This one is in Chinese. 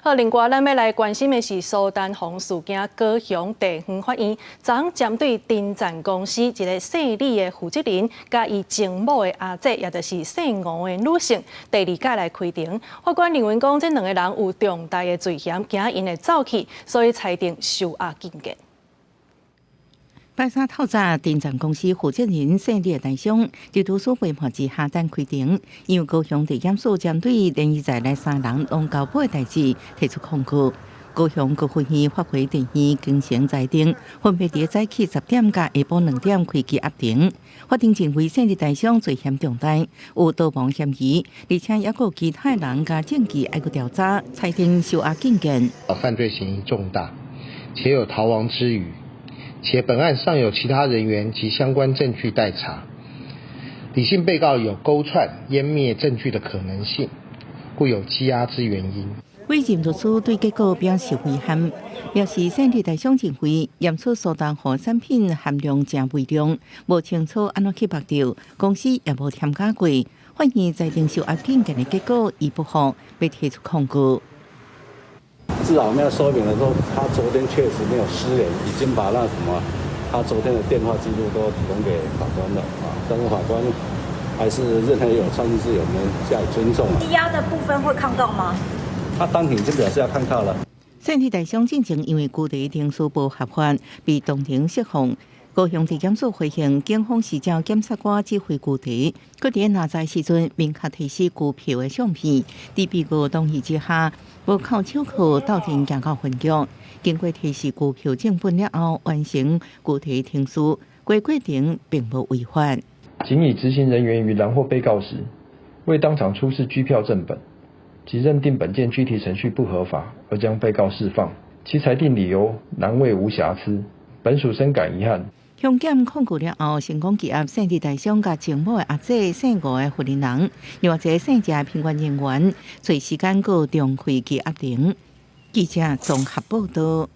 好，另外咱要来关心的是苏丹红事件，高雄地方法院昨针对丁赞公司一个姓李的负责人，甲伊情某的阿姐，也就是姓吴的女性，第二届来开庭。法官认为讲，这两个人有重大的罪嫌，惊因会走去，所以裁定收押禁见。拜三透早，丁赞公司负责人姓李的大兄，在图书规划之下等开庭，因为高雄地检署针对连续在内3人弄交保的代志提出控告。高雄高分院发回电院经成裁定，分别伫早起10点甲下晡2点开机压庭。法庭认为姓李大兄罪嫌重大，有逃亡嫌疑，而且也有其他人甲证据要调查，裁定收押禁见。犯罪嫌疑重大，且有逃亡之余。且本案尚有其他人员及相关证据待查，李姓被告有勾串、湮灭证据的可能性，故有羁押之原因。委任律师对结果表示遗憾，表示姓李大兄认为验出苏丹河产品含量真微量，无清楚安怎去目掉，公司也无添加过。法院裁定收押禁见的结果已不服，被提出控告。至少我们要说明了说，他昨天确实没有失联，已经把那什么，他昨天的电话记录都提供给法官了啊。但是法官还是认为有创意自由，我们加以尊重啊。羁押的部分会抗告吗？他当庭就表示要抗告了。姓李大兄进前因为具体庭事不合法，被当庭释放。高雄地检署回应，警方是照检察官指挥具体，佢伫拿在时阵明确提示股票的相片，伫被告同意之下，无靠手铐到庭行到分局。经过提示股票正本了后，完成具体庭事，该过程并无违法。仅以执行人员于拦获被告时，未当场出示拘票正本，即认定本件具体程序不合法，而将被告释放，其裁定理由难为无瑕疵，本属深感遗憾。向检控告了后，成功羁押姓李大兄甲情某的阿姐姓吴的负责人，另外一个姓谢的评判人员，随时间过重开羁押庭。记者综合报道。